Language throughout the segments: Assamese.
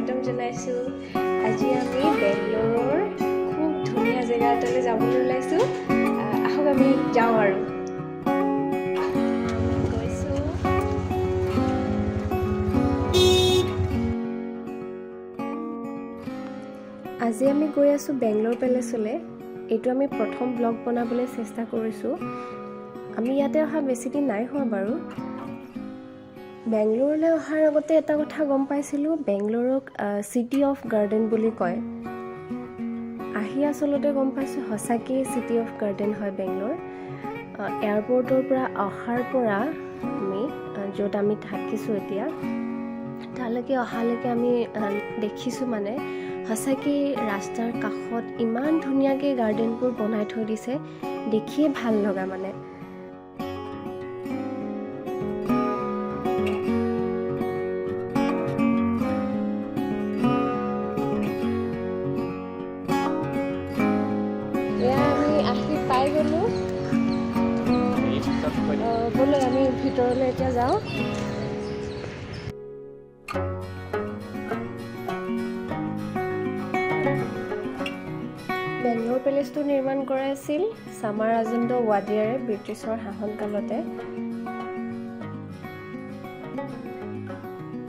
স্বাগতম জনাইছোঁ। আজি আমি বেংগলোৰৰ খুব ধুনীয়া জেগা এটালৈ যাবলৈ ওলাইছোঁ। আহক আমি যাওঁ আৰু গৈছোঁ। আজি আমি গৈ আছোঁ বেংগলোৰ পেলেচলৈ। এইটো আমি প্ৰথম ব্লগ বনাবলৈ চেষ্টা কৰিছোঁ। আমি ইয়াতে অহা বেছি দিন নাই হোৱা বাৰু। বেংগলোৰলৈ অহাৰ আগতে এটা কথা গম পাইছিলোঁ, বেংগলোৰক চিটি অফ গাৰ্ডেন বুলি কয়। আহি আচলতে গম পাইছোঁ সঁচাকেই চিটি অফ গাৰ্ডেন হয় বেংগলোৰ। এয়াৰপৰ্টৰ পৰা অহাৰ পৰা আমি য'ত আমি থাকিছোঁ এতিয়া তালৈকে অহালৈকে আমি দেখিছোঁ মানে সঁচাকেই ৰাস্তাৰ কাষত ইমান ধুনীয়াকৈ গাৰ্ডেনবোৰ বনাই থৈ দিছে, দেখিয়ে ভাল লগা মানে। পাই গ'লোঁ। ব'লক আমি ভিতৰলৈ এতিয়া যাওঁ। বেংগলোৰ পেলেচটো নিৰ্মাণ কৰাইছিল চামাৰাজেন্দ্ৰ ৱাডিয়াৰে ব্ৰিটিছৰ শাসনকালতে।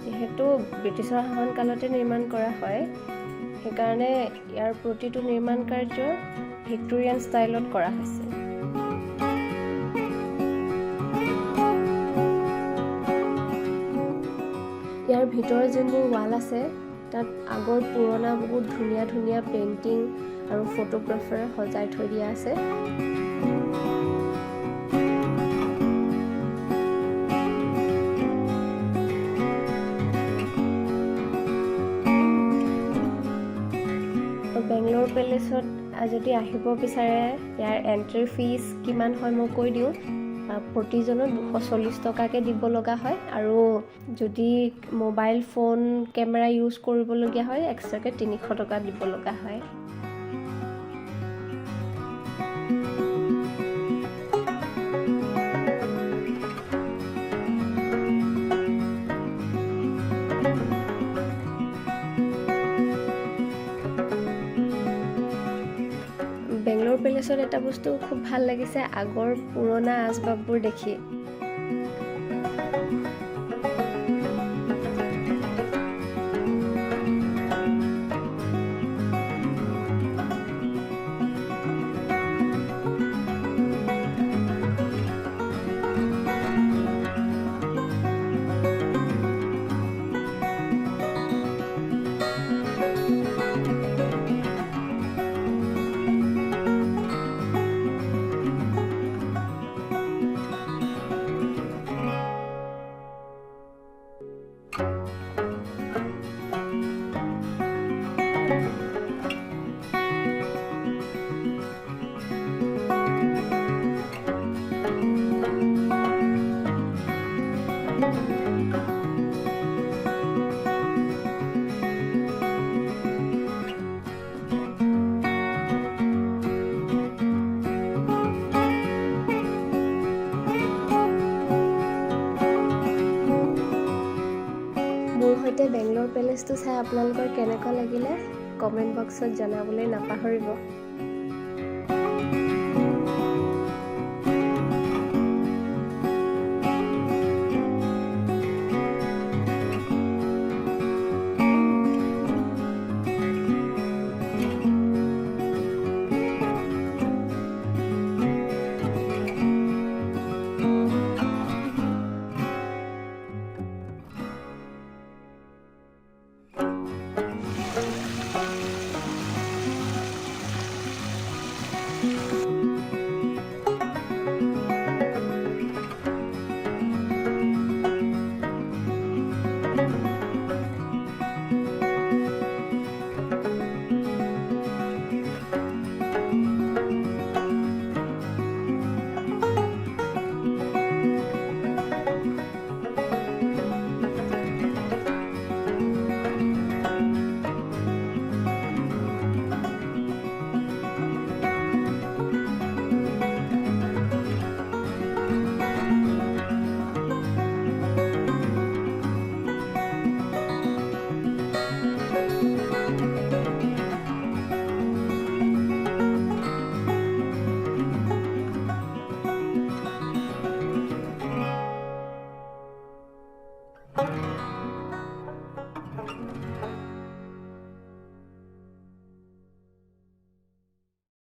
যিহেতু ব্ৰিটিছৰ শাসনকালতে নিৰ্মাণ কৰা হয়, সেইকাৰণে ইয়াৰ প্ৰতিটো নিৰ্মাণ কাৰ্য ভিক্টোৰিয়ান ষ্টাইলত কৰা হৈছে। ইয়াৰ ভিতৰৰ যোনবোৰ ৱাল আছে তাত আগৰ পুৰণা বহুত ধুনীয়া ধুনীয়া পেইণ্টিং আৰু ফটোগ্ৰাফাৰে সজাই থৈ দিয়া আছে। বেংগলোৰ পেলেচত যদি আহিব বিচাৰে ইয়াৰ এণ্ট্ৰি ফিজ কিমান হয় মই কৈ দিওঁ। প্ৰতিজনৰ 240 টকাকৈ দিব লগা হয়, আৰু যদি মোবাইল ফোন কেমেৰা ইউজ কৰিবলগীয়া হয় এক্সট্ৰাকৈ 300 টকা দিব লগা হয়। বেংগলোৰ পেলেচত এটা বস্তু খুব ভাল লাগিছে, আগৰ পুৰণা আচবাববোৰ দেখি। মোৰ সৈতে বেংগলোৰ পেলেচটো চাই আপোনালোকৰ কেনেকুৱা লাগিলে কমেণ্ট বক্সত জনাবলৈ নাপাহৰিব।